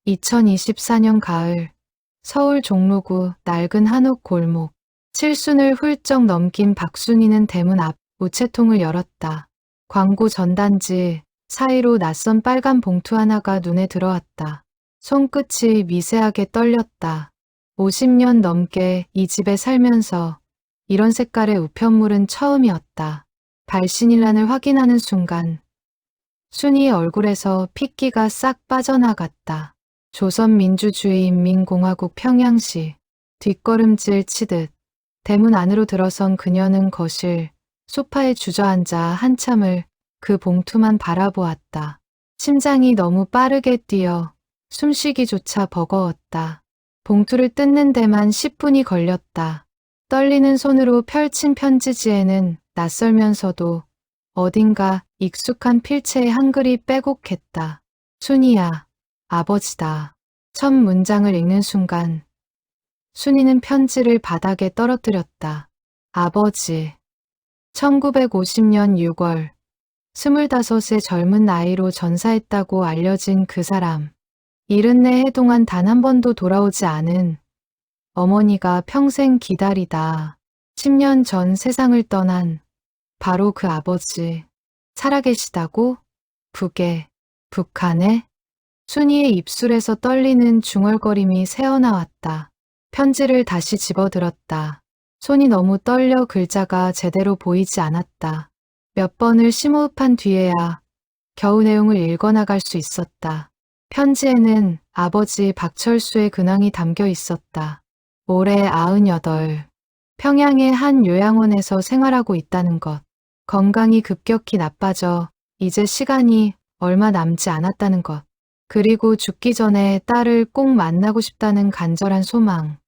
2024년 가을, 서울 종로구 낡은 한옥 골목, 칠순을 훌쩍 넘긴 박순이는 대문 앞 우체통을 열었다. 광고 전단지 사이로 낯선 빨간 봉투 하나가 눈에 들어왔다. 손끝이 미세하게 떨렸다. 50년 넘게 이 집에 살면서 이런 색깔의 우편물은 처음이었다. 발신일란을 확인하는 순간 순이의 얼굴에서 핏기가 싹 빠져나갔다. 조선민주주의인민공화국 평양시. 뒷걸음질 치듯 대문 안으로 들어선 그녀는 거실 소파에 주저앉아 한참을 그 봉투만 바라보았다. 심장이 너무 빠르게 뛰어 숨쉬기조차 버거웠다. 봉투를 뜯는 데만 10분이 걸렸다. 떨리는 손으로 펼친 편지지에는 낯설면서도 어딘가 익숙한 필체의 한글이 빼곡했다. 순이야, 아버지다. 첫 문장을 읽는 순간 순이는 편지를 바닥에 떨어뜨렸다. 아버지. 1950년 6월 25의 젊은 나이로 전사했다고 알려진 그 사람. 74해 동안 단 한 번도 돌아오지 않은 어머니가 평생 기다리다 10년 전 세상을 떠난 바로 그 아버지. 살아계시다고? 북한에? 순이의 입술에서 떨리는 중얼거림이 새어나왔다. 편지를 다시 집어들었다. 손이 너무 떨려 글자가 제대로 보이지 않았다. 몇 번을 심호흡한 뒤에야 겨우 내용을 읽어나갈 수 있었다. 편지에는 아버지 박철수의 근황이 담겨 있었다. 올해 98. 평양의 한 요양원에서 생활하고 있다는 것. 건강이 급격히 나빠져 이제 시간이 얼마 남지 않았다는 것. 그리고 죽기 전에 딸을 꼭 만나고 싶다는 간절한 소망.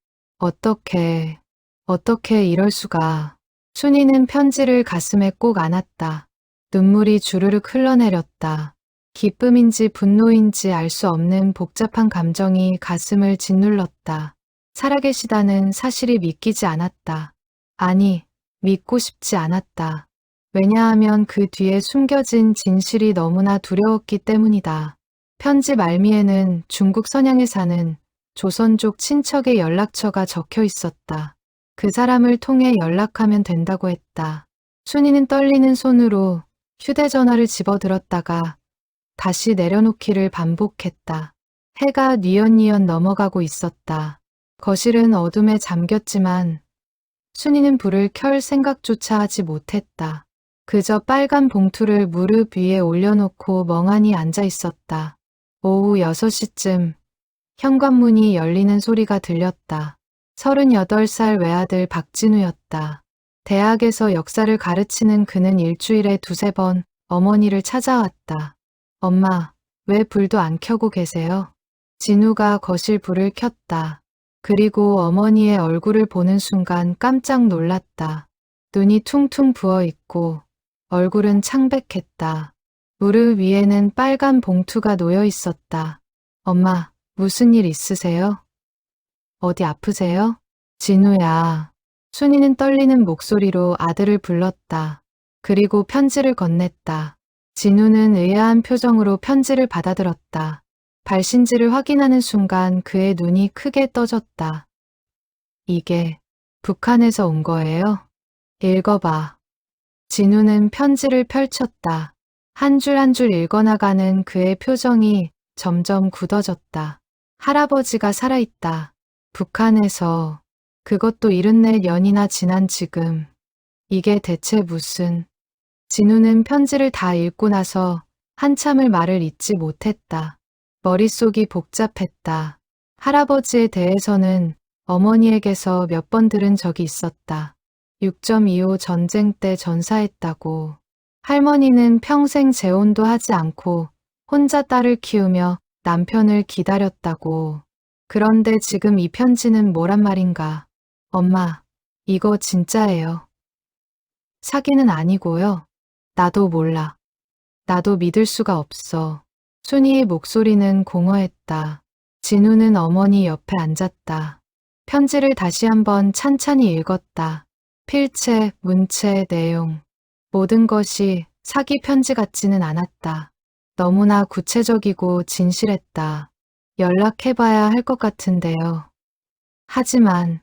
어떻게 이럴 수가. 순이는 편지를 가슴에 꼭 안았다. 눈물이 주르륵 흘러내렸다. 기쁨인지 분노인지 알 수 없는 복잡한 감정이 가슴을 짓눌렀다. 살아계시다는 사실이 믿기지 않았다. 아니, 믿고 싶지 않았다. 왜냐하면 그 뒤에 숨겨진 진실이 너무나 두려웠기 때문이다. 편지 말미에는 중국 선양에 사는 조선족 친척의 연락처가 적혀 있었다. 그 사람을 통해 연락하면 된다고 했다. 순이는 떨리는 손으로 휴대전화를 집어들었다가 다시 내려놓기를 반복했다. 해가 뉘엿뉘엿 넘어가고 있었다. 거실은 어둠에 잠겼지만 순이는 불을 켤 생각조차 하지 못했다. 그저 빨간 봉투를 무릎 위에 올려놓고 멍하니 앉아 있었다. 오후 6시쯤 현관문이 열리는 소리가 들렸다. 38살 외아들 박진우였다. 대학에서 역사를 가르치는 그는 일주일에 2~3번 어머니를 찾아왔다. 엄마, 왜 불도 안 켜고 계세요? 진우가 거실 불을 켰다. 그리고 어머니의 얼굴을 보는 순간 깜짝 놀랐다. 눈이 퉁퉁 부어 있고 얼굴은 창백했다. 무릎 위에는 빨간 봉투가 놓여 있었다. 엄마, 무슨 일 있으세요? 어디 아프세요? 진우야. 순이는 떨리는 목소리로 아들을 불렀다. 그리고 편지를 건넸다. 진우는 의아한 표정으로 편지를 받아들었다. 발신지를 확인하는 순간 그의 눈이 크게 떠졌다. 이게 북한에서 온 거예요? 읽어봐. 진우는 편지를 펼쳤다. 한 줄 한 줄 읽어나가는 그의 표정이 점점 굳어졌다. 할아버지가 살아있다. 북한에서. 그것도 74년이나 지난 지금. 이게 대체 무슨. 진우는 편지를 다 읽고 나서 한참을 말을 잇지 못했다. 머릿속이 복잡했다. 할아버지에 대해서는 어머니에게서 몇 번 들은 적이 있었다. 6.25 전쟁 때 전사했다고. 할머니는 평생 재혼도 하지 않고 혼자 딸을 키우며 남편을 기다렸다고. 그런데 지금 이 편지는 뭐란 말인가. 엄마, 이거 진짜예요. 사기는 아니고요. 나도 몰라. 나도 믿을 수가 없어. 순이의 목소리는 공허했다. 진우는 어머니 옆에 앉았다. 편지를 다시 한번 찬찬히 읽었다. 필체, 문체, 내용. 모든 것이 사기 편지 같지는 않았다. 너무나 구체적이고 진실했다. 연락해봐야 할 것 같은데요. 하지만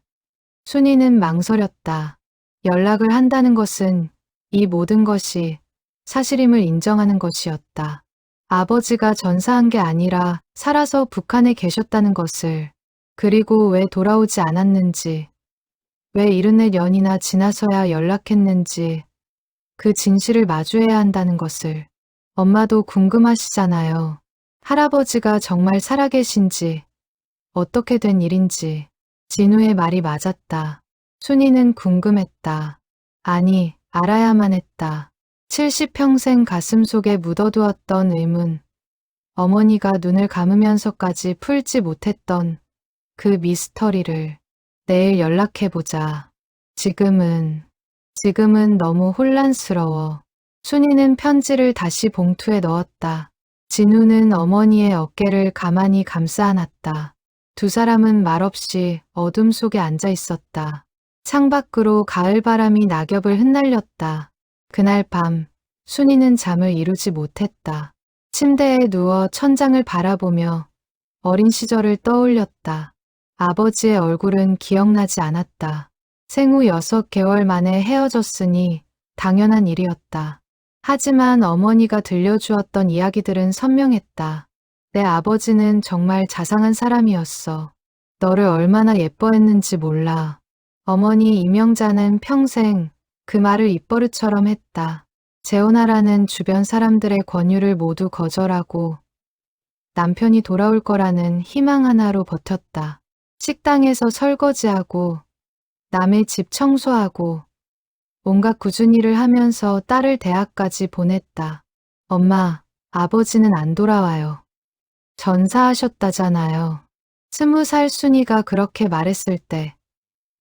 순이는 망설였다. 연락을 한다는 것은 이 모든 것이 사실임을 인정하는 것이었다. 아버지가 전사한 게 아니라 살아서 북한에 계셨다는 것을, 그리고 왜 돌아오지 않았는지, 왜 74년이나 지나서야 연락했는지, 그 진실을 마주해야 한다는 것을. 엄마도 궁금하시잖아요. 할아버지가 정말 살아계신지, 어떻게 된 일인지. 진우의 말이 맞았다. 순이는 궁금했다. 아니, 알아야만 했다. 70평생 가슴속에 묻어두었던 의문, 어머니가 눈을 감으면서까지 풀지 못했던 그 미스터리를. 내일 연락해보자. 지금은 너무 혼란스러워. 순이는 편지를 다시 봉투에 넣었다. 진우는 어머니의 어깨를 가만히 감싸 안았다. 두 사람은 말없이 어둠 속에 앉아 있었다. 창밖으로 가을바람이 낙엽을 흩날렸다. 그날 밤, 순이는 잠을 이루지 못했다. 침대에 누워 천장을 바라보며 어린 시절을 떠올렸다. 아버지의 얼굴은 기억나지 않았다. 생후 6개월 만에 헤어졌으니 당연한 일이었다. 하지만 어머니가 들려주었던 이야기들은 선명했다. 내 아버지는 정말 자상한 사람이었어. 너를 얼마나 예뻐했는지 몰라. 어머니 이명자는 평생 그 말을 입버릇처럼 했다. 재혼하라는 주변 사람들의 권유를 모두 거절하고 남편이 돌아올 거라는 희망 하나로 버텼다. 식당에서 설거지하고 남의 집 청소하고 온갖 꾸준히 일을 하면서 딸을 대학까지 보냈다. 엄마, 아버지는 안 돌아와요. 전사하셨다잖아요. 20살 순이가 그렇게 말했을 때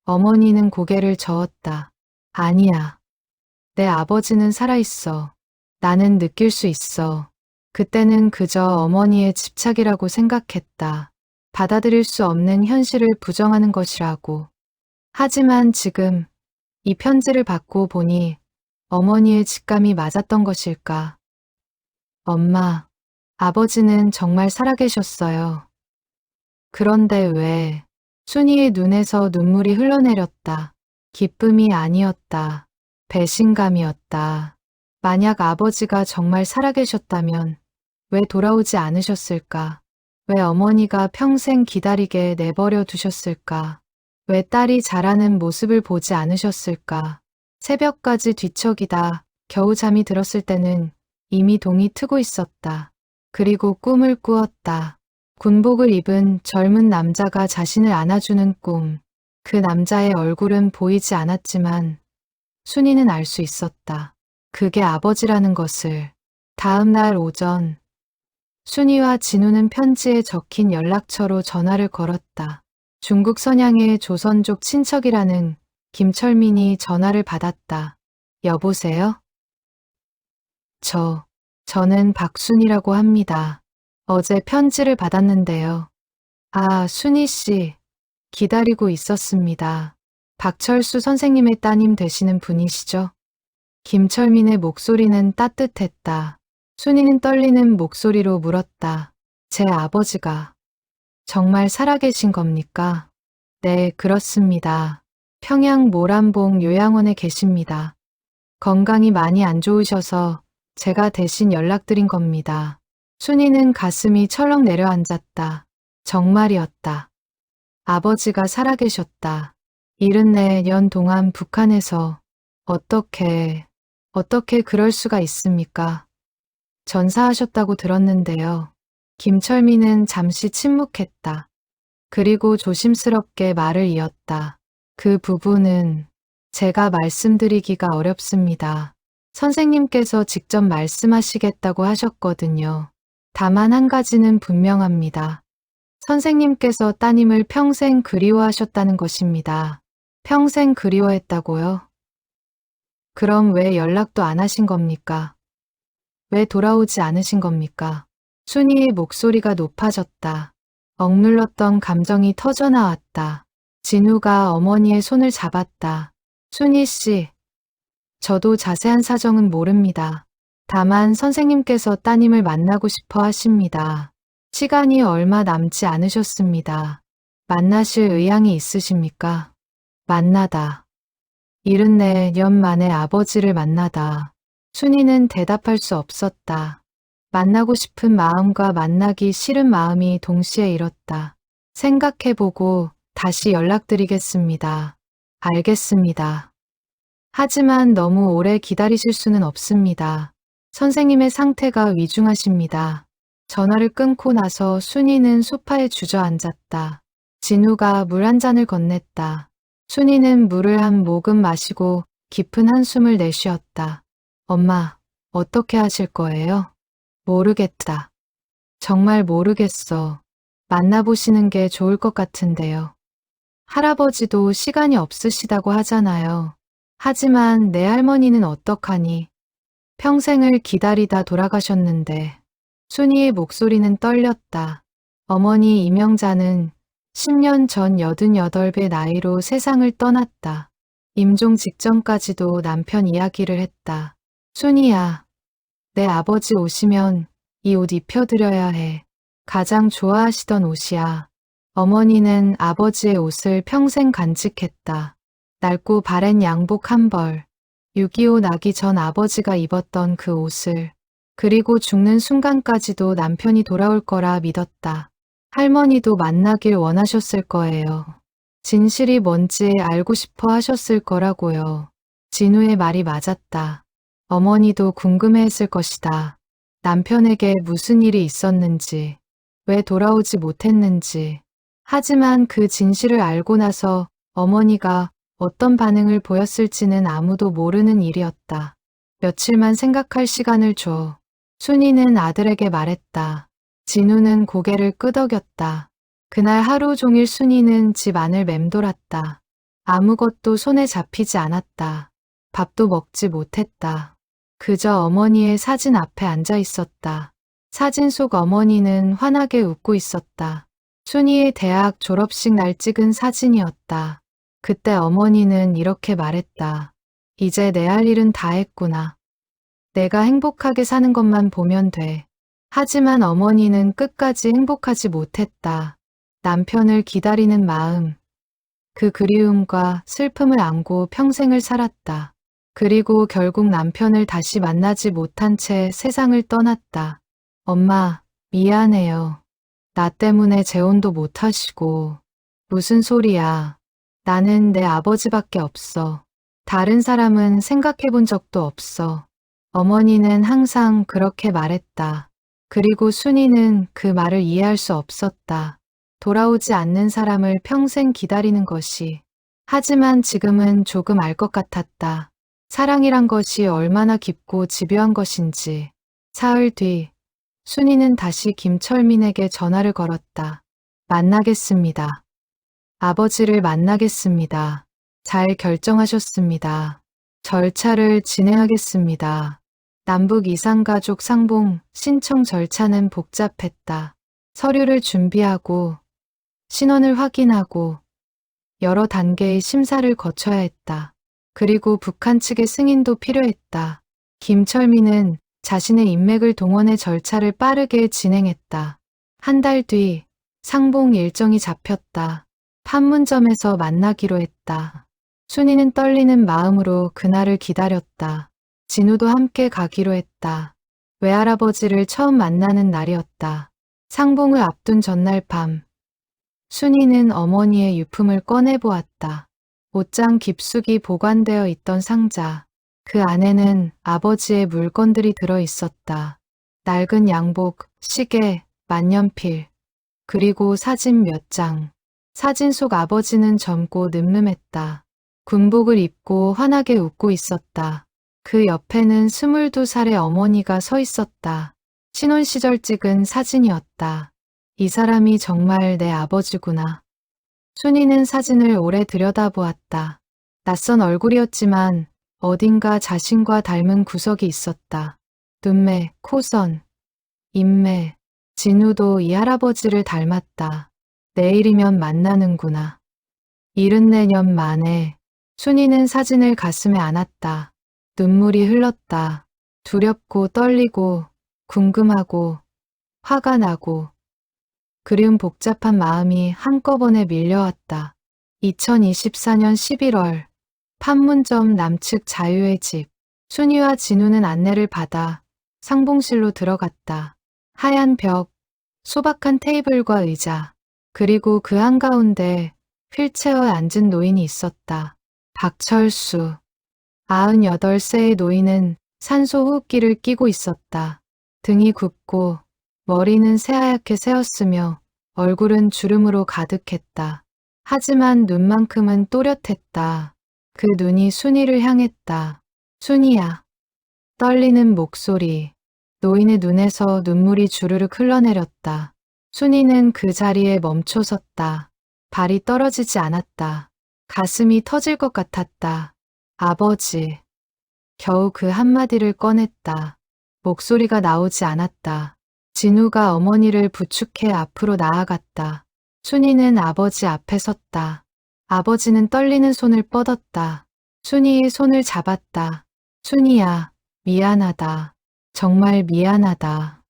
어머니는 고개를 저었다. 아니야. 내 아버지는 살아있어. 나는 느낄 수 있어. 그때는 그저 어머니의 집착이라고 생각했다. 받아들일 수 없는 현실을 부정하는 것이라고. 하지만 지금 이 편지를 받고 보니 어머니의 직감이 맞았던 것일까. 엄마, 아버지는 정말 살아계셨어요. 그런데 왜? 순이의 눈에서 눈물이 흘러내렸다. 기쁨이 아니었다. 배신감이었다. 만약 아버지가 정말 살아계셨다면 왜 돌아오지 않으셨을까? 왜 어머니가 평생 기다리게 내버려 두셨을까? 왜 딸이 자라는 모습을 보지 않으셨을까? 새벽까지 뒤척이다 겨우 잠이 들었을 때는 이미 동이 트고 있었다. 그리고 꿈을 꾸었다. 군복을 입은 젊은 남자가 자신을 안아주는 꿈. 그 남자의 얼굴은 보이지 않았지만 순이는 알 수 있었다. 그게 아버지라는 것을. 다음 날 오전, 순이와 진우는 편지에 적힌 연락처로 전화를 걸었다. 중국 선양의 조선족 친척이라는 김철민이 전화를 받았다. 여보세요? 저는 박순이라고 합니다. 어제 편지를 받았는데요. 아, 순이 씨. 기다리고 있었습니다. 박철수 선생님의 따님 되시는 분이시죠? 김철민의 목소리는 따뜻했다. 순이는 떨리는 목소리로 물었다. 제 아버지가 정말 살아계신 겁니까? 네, 그렇습니다. 평양 모란봉 요양원에 계십니다. 건강이 많이 안 좋으셔서 제가 대신 연락드린 겁니다. 순이는 가슴이 철렁 내려앉았다. 정말이었다. 아버지가 살아계셨다. 74년 동안 북한에서 어떻게 그럴 수가 있습니까? 전사하셨다고 들었는데요. 김철민은 잠시 침묵했다. 그리고 조심스럽게 말을 이었다. 그 부분은 제가 말씀드리기가 어렵습니다. 선생님께서 직접 말씀하시겠다고 하셨거든요. 다만 한 가지는 분명합니다. 선생님께서 따님을 평생 그리워하셨다는 것입니다. 평생 그리워했다고요? 그럼 왜 연락도 안 하신 겁니까? 왜 돌아오지 않으신 겁니까? 순이의 목소리가 높아졌다. 억눌렀던 감정이 터져나왔다. 진우가 어머니의 손을 잡았다. 순이 씨, 저도 자세한 사정은 모릅니다. 다만 선생님께서 따님을 만나고 싶어 하십니다. 시간이 얼마 남지 않으셨습니다. 만나실 의향이 있으십니까? 만나다. 74년 만에 아버지를 만나다. 순이는 대답할 수 없었다. 만나고 싶은 마음과 만나기 싫은 마음이 동시에 일었다. 생각해보고 다시 연락드리겠습니다. 알겠습니다. 하지만 너무 오래 기다리실 수는 없습니다. 선생님의 상태가 위중하십니다. 전화를 끊고 나서 순이는 소파에 주저앉았다. 진우가 물 한 잔을 건넸다. 순이는 물을 한 모금 마시고 깊은 한숨을 내쉬었다. 엄마, 어떻게 하실 거예요? 모르겠다. 정말 모르겠어. 만나보시는 게 좋을 것 같은데요. 할아버지도 시간이 없으시다고 하잖아요. 하지만 내 할머니는 어떡하니? 평생을 기다리다 돌아가셨는데. 순이의 목소리는 떨렸다. 어머니 이명자는 10년 전 88배 나이로 세상을 떠났다. 임종 직전까지도 남편 이야기를 했다. 순이야, 내 아버지 오시면 이 옷 입혀드려야 해. 가장 좋아하시던 옷이야. 어머니는 아버지의 옷을 평생 간직했다. 낡고 바랜 양복 한 벌, 6.25 나기 전 아버지가 입었던 그 옷을, 그리고 죽는 순간까지도 남편이 돌아올 거라 믿었다. 할머니도 만나길 원하셨을 거예요. 진실이 뭔지 알고 싶어 하셨을 거라고요. 진우의 말이 맞았다. 어머니도 궁금해했을 것이다. 남편에게 무슨 일이 있었는지, 왜 돌아오지 못했는지. 하지만 그 진실을 알고 나서 어머니가 어떤 반응을 보였을지는 아무도 모르는 일이었다. 며칠만 생각할 시간을 줘. 순이는 아들에게 말했다. 진우는 고개를 끄덕였다. 그날 하루 종일 순이는 집 안을 맴돌았다. 아무것도 손에 잡히지 않았다. 밥도 먹지 못했다. 그저 어머니의 사진 앞에 앉아 있었다. 사진 속 어머니는 환하게 웃고 있었다. 순이의 대학 졸업식 날 찍은 사진이었다. 그때 어머니는 이렇게 말했다. 이제 내 할 일은 다 했구나. 내가 행복하게 사는 것만 보면 돼. 하지만 어머니는 끝까지 행복하지 못했다. 남편을 기다리는 마음, 그 그리움과 슬픔을 안고 평생을 살았다. 그리고 결국 남편을 다시 만나지 못한 채 세상을 떠났다. 엄마, 미안해요. 나 때문에 재혼도 못하시고. 무슨 소리야. 나는 내 아버지밖에 없어. 다른 사람은 생각해 본 적도 없어. 어머니는 항상 그렇게 말했다. 그리고 순이는 그 말을 이해할 수 없었다. 돌아오지 않는 사람을 평생 기다리는 것이. 하지만 지금은 조금 알 것 같았다. 사랑이란 것이 얼마나 깊고 집요한 것인지. 사흘 뒤, 순이는 다시 김철민에게 전화를 걸었다. 만나겠습니다. 아버지를 만나겠습니다. 잘 결정하셨습니다. 절차를 진행하겠습니다. 남북 이산가족 상봉 신청 절차는 복잡했다. 서류를 준비하고 신원을 확인하고 여러 단계의 심사를 거쳐야 했다. 그리고 북한 측의 승인도 필요했다. 김철민은 자신의 인맥을 동원해 절차를 빠르게 진행했다. 한 달 뒤 상봉 일정이 잡혔다. 판문점에서 만나기로 했다. 순이는 떨리는 마음으로 그날을 기다렸다. 진우도 함께 가기로 했다. 외할아버지를 처음 만나는 날이었다. 상봉을 앞둔 전날 밤, 순이는 어머니의 유품을 꺼내보았다. 옷장 깊숙이 보관되어 있던 상자. 그 안에는 아버지의 물건들이 들어 있었다. 낡은 양복, 시계, 만년필, 그리고 사진 몇 장. 사진 속 아버지는 젊고 늠름했다. 군복을 입고 환하게 웃고 있었다. 그 옆에는 22살의 어머니가 서 있었다. 신혼 시절 찍은 사진이었다. 이 사람이 정말 내 아버지구나. 순이는 사진을 오래 들여다보았다. 낯선 얼굴이었지만 어딘가 자신과 닮은 구석이 있었다. 눈매, 코선, 인매. 진우도 이 할아버지를 닮았다. 내일이면 만나는구나. 74년 만에 순이는 사진을 가슴에 안았다. 눈물이 흘렀다. 두렵고 떨리고 궁금하고 화가 나고 그리운 복잡한 마음이 한꺼번에 밀려왔다. 2024년 11월 판문점 남측 자유의 집. 순이와 진우는 안내를 받아 상봉실로 들어갔다. 하얀 벽, 소박한 테이블과 의자, 그리고 그 한가운데 휠체어에 앉은 노인이 있었다. 박철수. 98세의 노인은 산소 호흡기를 끼고 있었다. 등이 굽고 머리는 새하얗게 새었으며 얼굴은 주름으로 가득했다. 하지만 눈만큼은 또렷했다. 그 눈이 순이를 향했다. 순이야. 떨리는 목소리. 노인의 눈에서 눈물이 주르륵 흘러내렸다. 순이는 그 자리에 멈춰 섰다. 발이 떨어지지 않았다. 가슴이 터질 것 같았다. 아버지. 겨우 그 한마디를 꺼냈다. 목소리가 나오지 않았다. 진우가 어머니를 부축해 앞으로 나아갔다. 순이는 아버지 앞에 섰다. 아버지는 떨리는 손을 뻗었다. 순이의 손을 잡았다. 순이야, 미안하다. 정말 미안하다.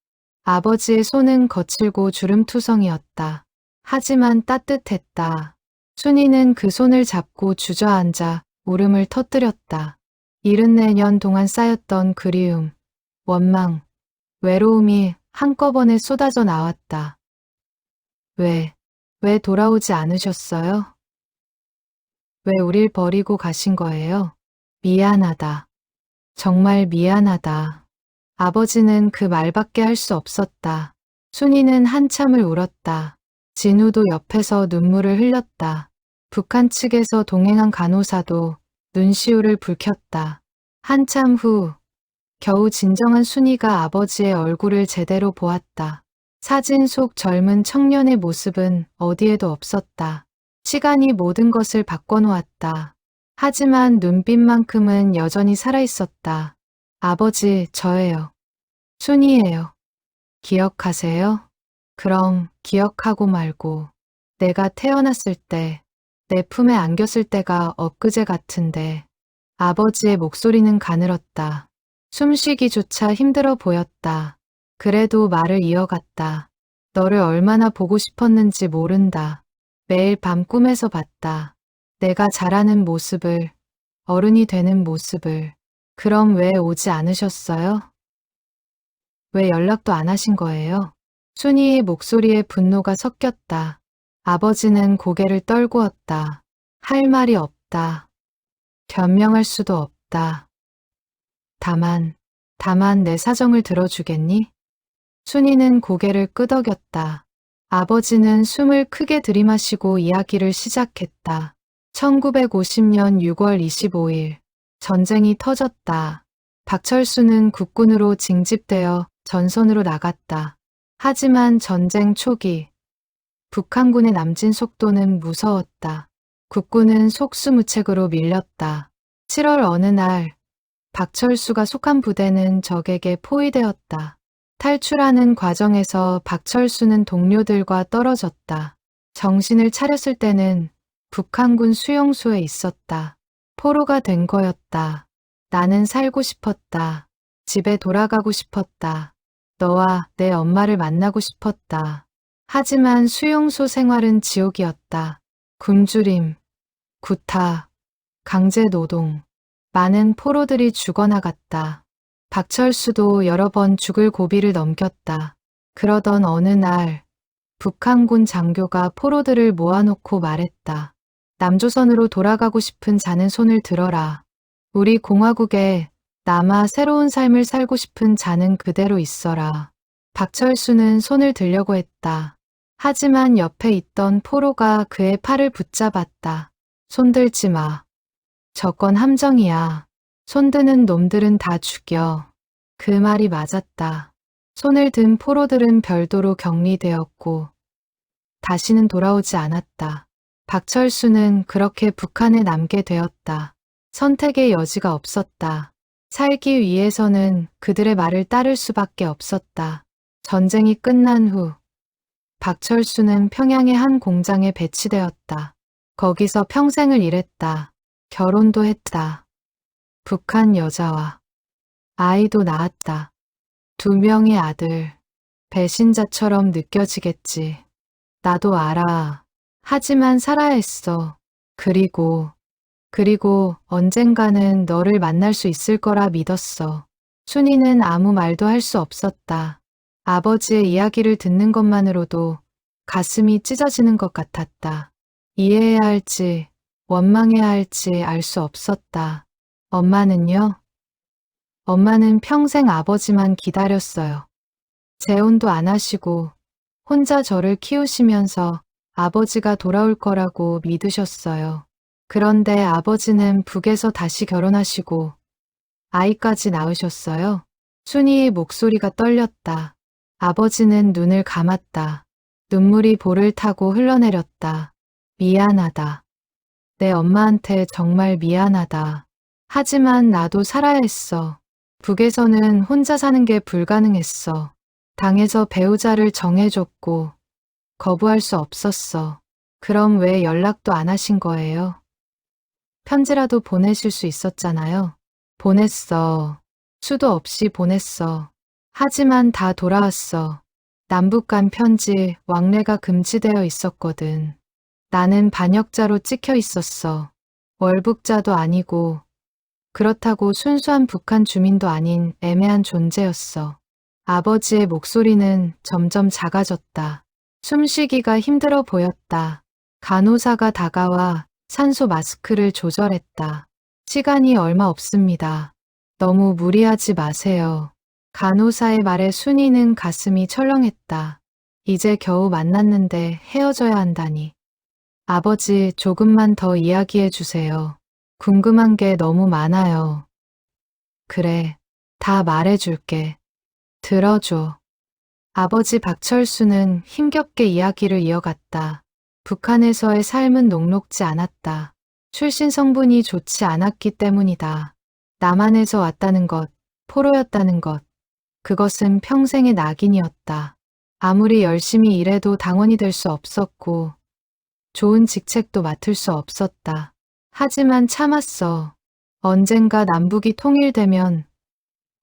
아버지의 손은 거칠고 주름투성이었다. 하지만 따뜻했다. 순이는 그 손을 잡고 주저앉아 울음을 터뜨렸다. 74년 동안 쌓였던 그리움, 원망, 외로움이 한꺼번에 쏟아져 나왔다. 왜 돌아오지 않으셨어요? 왜 우릴 버리고 가신 거예요? 미안하다. 정말 미안하다. 아버지는 그 말밖에 할 수 없었다. 순이는 한참을 울었다. 진우도 옆에서 눈물을 흘렸다. 북한 측에서 동행한 간호사도 눈시울을 붉혔다. 한참 후 겨우 진정한 순이가 아버지의 얼굴을 제대로 보았다. 사진 속 젊은 청년의 모습은 어디에도 없었다. 시간이 모든 것을 바꿔놓았다. 하지만 눈빛만큼은 여전히 살아있었다. 아버지, 저예요. 순이에요. 기억하세요? 그럼 기억하고 말고. 내가 태어났을 때, 내 품에 안겼을 때가 엊그제 같은데. 아버지의 목소리는 가늘었다. 숨쉬기조차 힘들어 보였다. 그래도 말을 이어갔다. 너를 얼마나 보고 싶었는지 모른다. 매일 밤 꿈에서 봤다. 내가 자라는 모습을, 어른이 되는 모습을. 그럼 왜 오지 않으셨어요? 왜 연락도 안 하신 거예요? 순이의 목소리에 분노가 섞였다. 아버지는 고개를 떨구었다. 할 말이 없다. 변명할 수도 없다. 다만 내 사정을 들어주겠니? 순이는 고개를 끄덕였다. 아버지는 숨을 크게 들이마시고 이야기를 시작했다. 1950년 6월 25일, 전쟁이 터졌다. 박철수는 국군으로 징집되어 전선으로 나갔다. 하지만 전쟁 초기, 북한군의 남진 속도는 무서웠다. 국군은 속수무책으로 밀렸다. 7월 어느 날, 박철수가 속한 부대는 적에게 포위되었다. 탈출하는 과정에서 박철수는 동료들과 떨어졌다. 정신을 차렸을 때는 북한군 수용소에 있었다. 포로가 된 거였다. 나는 살고 싶었다. 집에 돌아가고 싶었다. 너와 내 엄마를 만나고 싶었다. 하지만 수용소 생활은 지옥이었다. 굶주림, 구타, 강제노동, 많은 포로들이 죽어나갔다. 박철수도 여러 번 죽을 고비를 넘겼다. 그러던 어느 날 북한군 장교가 포로들을 모아놓고 말했다. 남조선으로 돌아가고 싶은 자는 손을 들어라. 우리 공화국에 남아 새로운 삶을 살고 싶은 자는 그대로 있어라. 박철수는 손을 들려고 했다. 하지만 옆에 있던 포로가 그의 팔을 붙잡았다. 손들지 마. 저건 함정이야. 손드는 놈들은 다 죽여. 그 말이 맞았다. 손을 든 포로들은 별도로 격리되었고 다시는 돌아오지 않았다. 박철수는 그렇게 북한에 남게 되었다. 선택의 여지가 없었다. 살기 위해서는 그들의 말을 따를 수밖에 없었다. 전쟁이 끝난 후 박철수는 평양의 한 공장에 배치되었다. 거기서 평생을 일했다. 결혼도 했다. 북한 여자와 아이도 낳았다. 2명의 아들. 배신자처럼 느껴지겠지. 나도 알아. 하지만 살아야 했어. 그리고 언젠가는 너를 만날 수 있을 거라 믿었어. 순이는 아무 말도 할 수 없었다. 아버지의 이야기를 듣는 것만으로도 가슴이 찢어지는 것 같았다. 이해해야 할지 원망해야 할지 알 수 없었다. 엄마는요? 엄마는 평생 아버지만 기다렸어요. 재혼도 안 하시고 혼자 저를 키우시면서 아버지가 돌아올 거라고 믿으셨어요. 그런데 아버지는 북에서 다시 결혼하시고 아이까지 낳으셨어요. 순이의 목소리가 떨렸다. 아버지는 눈을 감았다. 눈물이 볼을 타고 흘러내렸다. 미안하다. 내 엄마한테 정말 미안하다. 하지만 나도 살아야 했어. 북에서는 혼자 사는 게 불가능했어. 당에서 배우자를 정해줬고 거부할 수 없었어. 그럼 왜 연락도 안 하신 거예요? 편지라도 보내실 수 있었잖아요. 보냈어. 수도 없이 보냈어. 하지만 다 돌아왔어. 남북 간 편지 왕래가 금지되어 있었거든. 나는 반역자로 찍혀 있었어. 월북자도 아니고 그렇다고 순수한 북한 주민도 아닌 애매한 존재였어. 아버지의 목소리는 점점 작아졌다. 숨쉬기가 힘들어 보였다. 간호사가 다가와 산소 마스크를 조절했다. 시간이 얼마 없습니다. 너무 무리하지 마세요. 간호사의 말에 순이는 가슴이 철렁했다. 이제 겨우 만났는데 헤어져야 한다니. 아버지, 조금만 더 이야기해 주세요. 궁금한 게 너무 많아요. 그래, 다 말해줄게. 들어줘. 아버지 박철수는 힘겹게 이야기를 이어갔다. 북한에서의 삶은 녹록지 않았다. 출신 성분이 좋지 않았기 때문이다. 남한에서 왔다는 것, 포로였다는 것. 그것은 평생의 낙인이었다. 아무리 열심히 일해도 당원이 될 수 없었고 좋은 직책도 맡을 수 없었다. 하지만 참았어. 언젠가 남북이 통일되면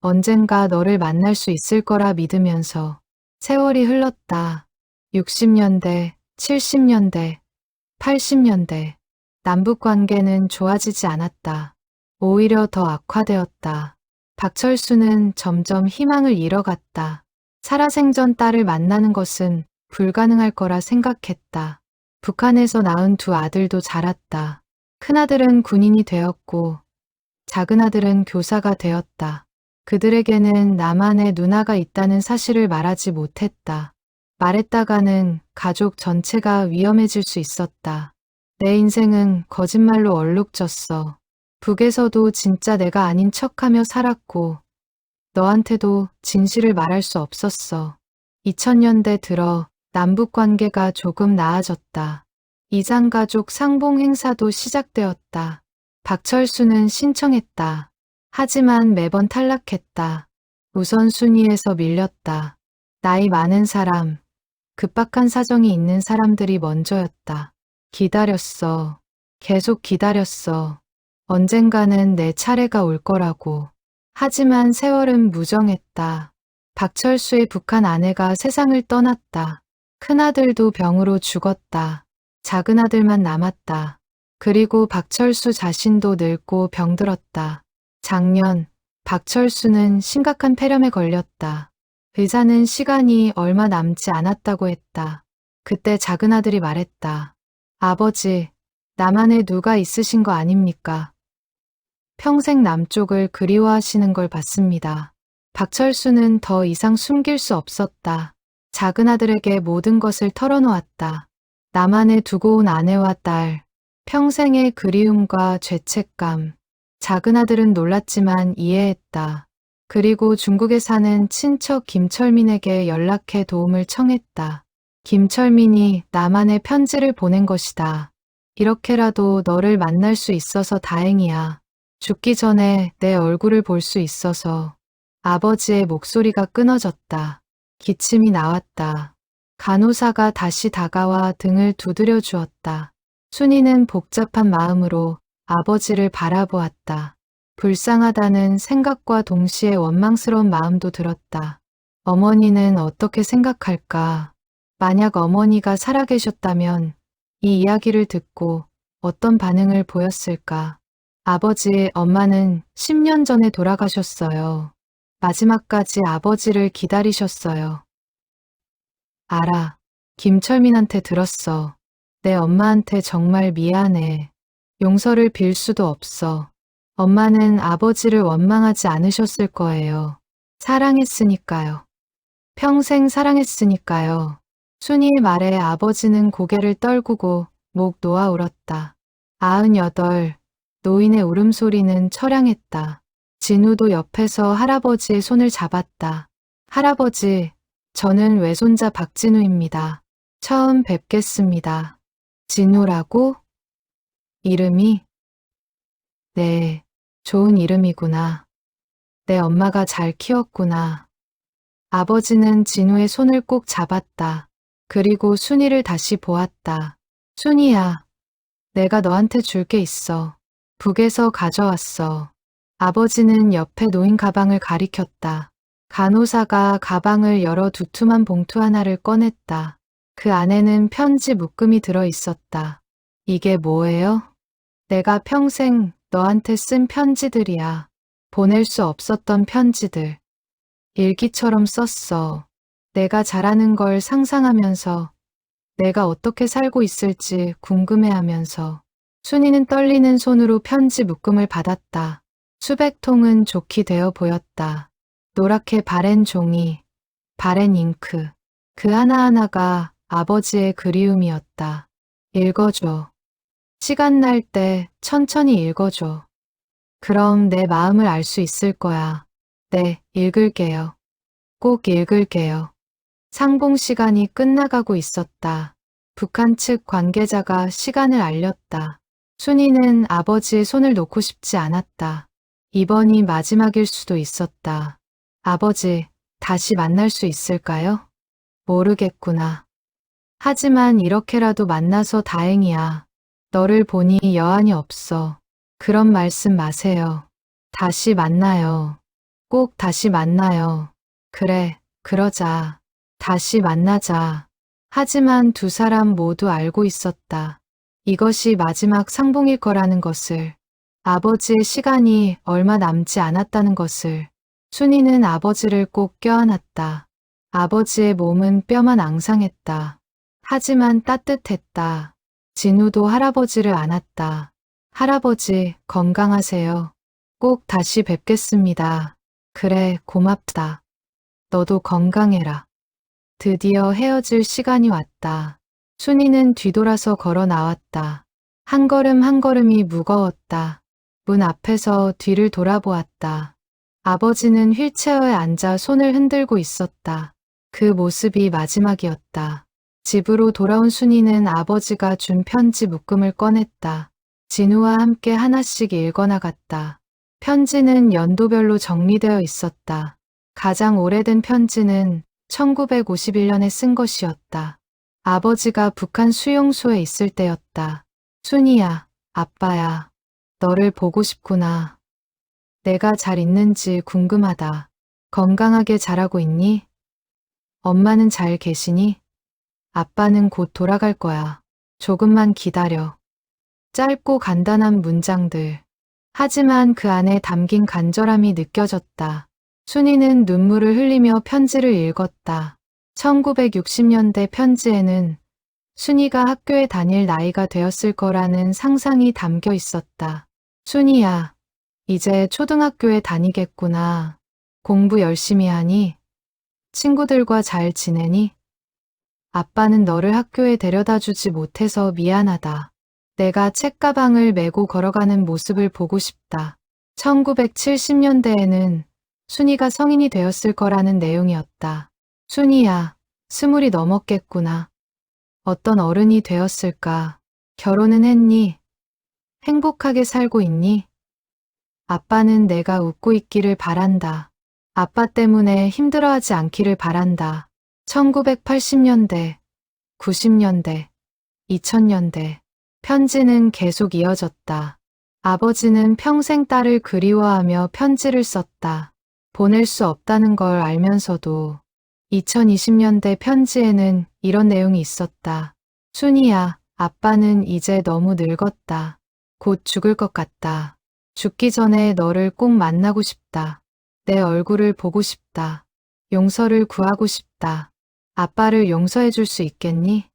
언젠가 너를 만날 수 있을 거라 믿으면서 세월이 흘렀다. 60년대, 70년대, 80년대. 남북 관계는 좋아지지 않았다. 오히려 더 악화되었다. 박철수는 점점 희망을 잃어갔다. 살아생전 딸을 만나는 것은 불가능할 거라 생각했다. 북한에서 낳은 두 아들도 자랐다. 큰아들은 군인이 되었고 작은아들은 교사가 되었다. 그들에게는 나만의 누나가 있다는 사실을 말하지 못했다. 말했다가는 가족 전체가 위험해질 수 있었다. 내 인생은 거짓말로 얼룩졌어. 북에서도 진짜 내가 아닌 척하며 살았고 너한테도 진실을 말할 수 없었어. 2000년대 들어 남북 관계가 조금 나아졌다. 이장가족 상봉 행사도 시작되었다. 박철수는 신청했다. 하지만 매번 탈락했다. 우선순위에서 밀렸다. 나이 많은 사람, 급박한 사정이 있는 사람들이 먼저였다. 기다렸어. 계속 기다렸어. 언젠가는 내 차례가 올 거라고. 하지만 세월은 무정했다. 박철수의 북한 아내가 세상을 떠났다. 큰아들도 병으로 죽었다. 작은아들만 남았다. 그리고 박철수 자신도 늙고 병들었다. 작년, 박철수는 심각한 폐렴에 걸렸다. 의사는 시간이 얼마 남지 않았다고 했다. 그때 작은아들이 말했다. 아버지, 나만의 누가 있으신 거 아닙니까? 평생 남쪽을 그리워하시는 걸 봤습니다. 박철수는 더 이상 숨길 수 없었다. 작은아들에게 모든 것을 털어놓았다. 나만의 두고 온 아내와 딸, 평생의 그리움과 죄책감. 작은아들은 놀랐지만 이해했다. 그리고 중국에 사는 친척 김철민에게 연락해 도움을 청했다. 김철민이 나만의 편지를 보낸 것이다. 이렇게라도 너를 만날 수 있어서 다행이야. 죽기 전에 내 얼굴을 볼 수 있어서. 아버지의 목소리가 끊어졌다. 기침이 나왔다. 간호사가 다시 다가와 등을 두드려 주었다. 순이는 복잡한 마음으로 아버지를 바라보았다. 불쌍하다는 생각과 동시에 원망스러운 마음도 들었다. 어머니는 어떻게 생각할까? 만약 어머니가 살아계셨다면 이 이야기를 듣고 어떤 반응을 보였을까? 아버지, 엄마는 10년 전에 돌아가셨어요. 마지막까지 아버지를 기다리셨어요. 알아. 김철민한테 들었어. 내 엄마한테 정말 미안해. 용서를 빌 수도 없어. 엄마는 아버지를 원망하지 않으셨을 거예요. 사랑했으니까요. 평생 사랑했으니까요. 순이의 말에 아버지는 고개를 떨구고 목 놓아 울었다. 98, 노인의 울음소리는 처량했다. 진우도 옆에서 할아버지의 손을 잡았다. 할아버지, 저는 외손자 박진우입니다. 처음 뵙겠습니다. 진우라고? 이름이? 네, 좋은 이름이구나. 내 엄마가 잘 키웠구나. 아버지는 진우의 손을 꼭 잡았다. 그리고 순이를 다시 보았다. 순이야, 내가 너한테 줄 게 있어. 북에서 가져왔어. 아버지는 옆에 놓인 가방을 가리켰다. 간호사가 가방을 열어 두툼한 봉투 하나를 꺼냈다. 그 안에는 편지 묶음이 들어 있었다. 이게 뭐예요? 내가 평생 너한테 쓴 편지들이야. 보낼 수 없었던 편지들. 일기처럼 썼어. 내가 잘하는 걸 상상하면서 내가 어떻게 살고 있을지 궁금해하면서. 순이는 떨리는 손으로 편지 묶음을 받았다. 수백 통은 좋게 되어 보였다. 노랗게 바랜 종이, 바랜 잉크. 그 하나하나가 아버지의 그리움이었다. 읽어줘. 시간 날 때 천천히 읽어줘. 그럼 내 마음을 알 수 있을 거야. 네, 읽을게요. 꼭 읽을게요. 상봉 시간이 끝나가고 있었다. 북한 측 관계자가 시간을 알렸다. 순이는 아버지의 손을 놓고 싶지 않았다. 이번이 마지막일 수도 있었다. 아버지, 다시 만날 수 있을까요? 모르겠구나. 하지만 이렇게라도 만나서 다행이야. 너를 보니 여한이 없어. 그런 말씀 마세요. 다시 만나요. 꼭 다시 만나요. 그래, 그러자. 다시 만나자. 하지만 두 사람 모두 알고 있었다. 이것이 마지막 상봉일 거라는 것을. 아버지의 시간이 얼마 남지 않았다는 것을. 순이는 아버지를 꼭 껴안았다. 아버지의 몸은 뼈만 앙상했다. 하지만 따뜻했다. 진우도 할아버지를 안았다. 할아버지, 건강하세요. 꼭 다시 뵙겠습니다. 그래, 고맙다. 너도 건강해라. 드디어 헤어질 시간이 왔다. 순이는 뒤돌아서 걸어 나왔다. 한 걸음 한 걸음이 무거웠다. 문 앞에서 뒤를 돌아보았다. 아버지는 휠체어에 앉아 손을 흔들고 있었다. 그 모습이 마지막이었다. 집으로 돌아온 순이는 아버지가 준 편지 묶음을 꺼냈다. 진우와 함께 하나씩 읽어나갔다. 편지는 연도별로 정리되어 있었다. 가장 오래된 편지는 1951년에 쓴 것이었다. 아버지가 북한 수용소에 있을 때였다. 순이야, 아빠야, 너를 보고 싶구나. 내가 잘 있는지 궁금하다. 건강하게 자라고 있니? 엄마는 잘 계시니? 아빠는 곧 돌아갈 거야. 조금만 기다려. 짧고 간단한 문장들. 하지만 그 안에 담긴 간절함이 느껴졌다. 순이는 눈물을 흘리며 편지를 읽었다. 1960년대 편지에는 순이가 학교에 다닐 나이가 되었을 거라는 상상이 담겨 있었다. 순이야, 이제 초등학교에 다니겠구나. 공부 열심히 하니? 친구들과 잘 지내니? 아빠는 너를 학교에 데려다 주지 못해서 미안하다. 내가 책가방을 메고 걸어가는 모습을 보고 싶다. 1970년대에는 순이가 성인이 되었을 거라는 내용이었다. 순이야, 20이 넘었겠구나. 어떤 어른이 되었을까? 결혼은 했니? 행복하게 살고 있니? 아빠는 내가 웃고 있기를 바란다. 아빠 때문에 힘들어하지 않기를 바란다. 1980년대, 90년대, 2000년대. 편지는 계속 이어졌다. 아버지는 평생 딸을 그리워하며 편지를 썼다. 보낼 수 없다는 걸 알면서도 2020년대 편지에는 이런 내용이 있었다. 순이야, 아빠는 이제 너무 늙었다. 곧 죽을 것 같다. 죽기 전에 너를 꼭 만나고 싶다. 내 얼굴을 보고 싶다. 용서를 구하고 싶다. 아빠를 용서해 줄 수 있겠니?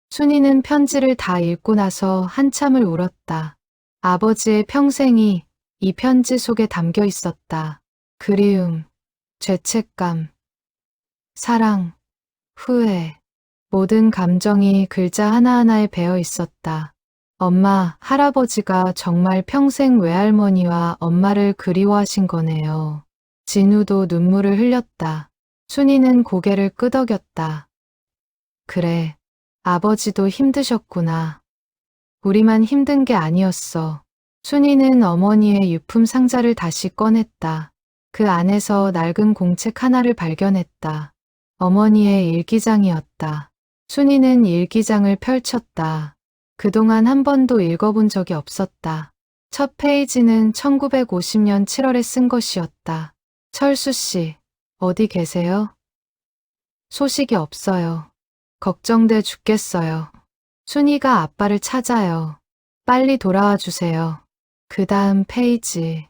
순이는 편지를 다 읽고 나서 한참을 울었다. 아버지의 평생이 이 편지 속에 담겨 있었다. 그리움, 죄책감, 사랑, 후회, 모든 감정이 글자 하나하나에 배어 있었다. 엄마, 할아버지가 정말 평생 외할머니와 엄마를 그리워하신 거네요. 진우도 눈물을 흘렸다. 순이는 고개를 끄덕였다. 그래, 아버지도 힘드셨구나. 우리만 힘든 게 아니었어. 순이는 어머니의 유품 상자를 다시 꺼냈다. 그 안에서 낡은 공책 하나를 발견했다. 어머니의 일기장이었다. 순이는 일기장을 펼쳤다. 그동안 한 번도 읽어본 적이 없었다. 첫 페이지는 1950년 7월에 쓴 것이었다. 철수 씨, 어디 계세요? 소식이 없어요. 걱정돼 죽겠어요. 순이가 아빠를 찾아요. 빨리 돌아와 주세요. 그 다음 페이지.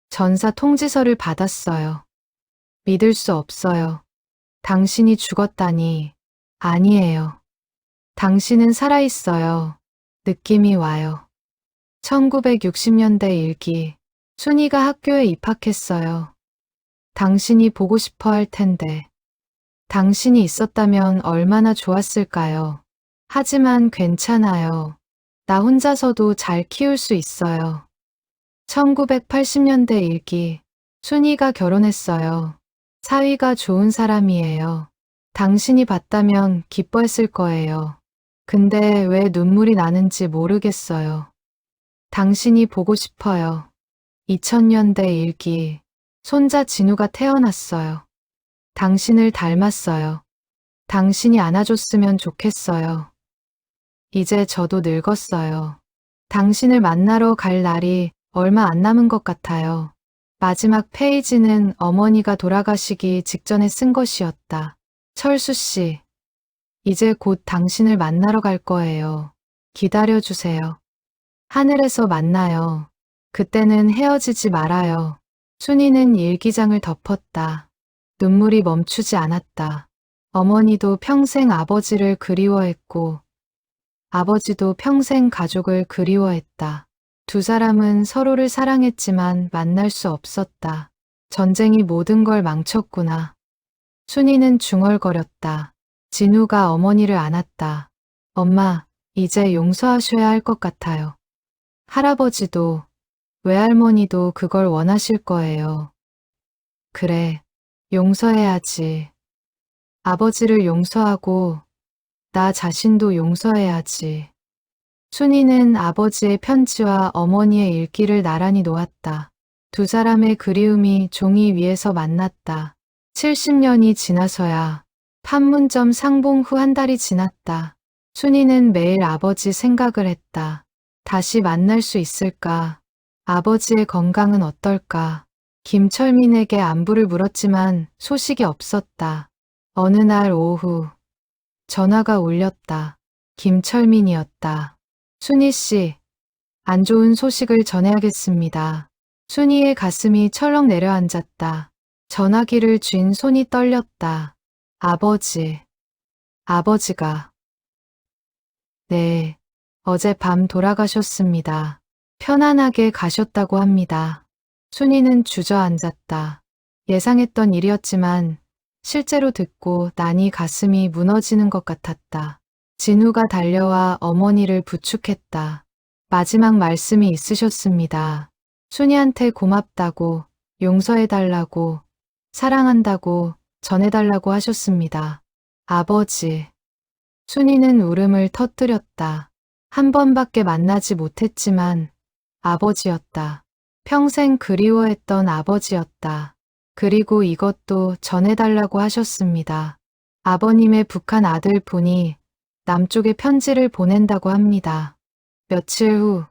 전사 통지서를 받았어요. 믿을 수 없어요. 당신이 죽었다니. 아니에요. 당신은 살아있어요. 느낌이 와요. 1960년대 일기. 순이가 학교에 입학했어요. 당신이 보고 싶어 할 텐데. 당신이 있었다면 얼마나 좋았을까요? 하지만 괜찮아요. 나 혼자서도 잘 키울 수 있어요. 1980년대 일기. 순이가 결혼했어요. 사위가 좋은 사람이에요. 당신이 봤다면 기뻐했을 거예요. 근데 왜 눈물이 나는지 모르겠어요. 당신이 보고 싶어요. 2000년대 일기. 손자 진우가 태어났어요. 당신을 닮았어요. 당신이 안아줬으면 좋겠어요. 이제 저도 늙었어요. 당신을 만나러 갈 날이 얼마 안 남은 것 같아요. 마지막 페이지는 어머니가 돌아가시기 직전에 쓴 것이었다. 철수 씨, 이제 곧 당신을 만나러 갈 거예요. 기다려주세요. 하늘에서 만나요. 그때는 헤어지지 말아요. 순이는 일기장을 덮었다. 눈물이 멈추지 않았다. 어머니도 평생 아버지를 그리워했고, 아버지도 평생 가족을 그리워했다. 두 사람은 서로를 사랑했지만 만날 수 없었다. 전쟁이 모든 걸 망쳤구나. 순이는 중얼거렸다. 진우가 어머니를 안았다. 엄마, 이제 용서하셔야 할 것 같아요. 할아버지도, 외할머니도 그걸 원하실 거예요. 그래, 용서해야지. 아버지를 용서하고 나 자신도 용서해야지. 순이는 아버지의 편지와 어머니의 일기를 나란히 놓았다. 두 사람의 그리움이 종이 위에서 만났다. 70년이 지나서야 판문점 상봉 후 한 달이 지났다. 순이는 매일 아버지 생각을 했다. 다시 만날 수 있을까? 아버지의 건강은 어떨까? 김철민에게 안부를 물었지만 소식이 없었다. 어느 날 오후 전화가 울렸다. 김철민이었다. 순이 씨, 안 좋은 소식을 전해야겠습니다. 순이의 가슴이 철렁 내려앉았다. 전화기를 쥔 손이 떨렸다. 아버지가. 네, 어젯밤 돌아가셨습니다. 편안하게 가셨다고 합니다. 순이는 주저앉았다. 예상했던 일이었지만 실제로 듣고 나니 가슴이 무너지는 것 같았다. 진우가 달려와 어머니를 부축했다. 마지막 말씀이 있으셨습니다. 순이한테 고맙다고, 용서해달라고, 사랑한다고 전해달라고 하셨습니다. 아버지. 순이는 울음을 터뜨렸다. 한 번밖에 만나지 못했지만 아버지였다. 평생 그리워했던 아버지였다. 그리고 이것도 전해달라고 하셨습니다. 아버님의 북한 아들 분이 남쪽에 편지를 보낸다고 합니다. 며칠 후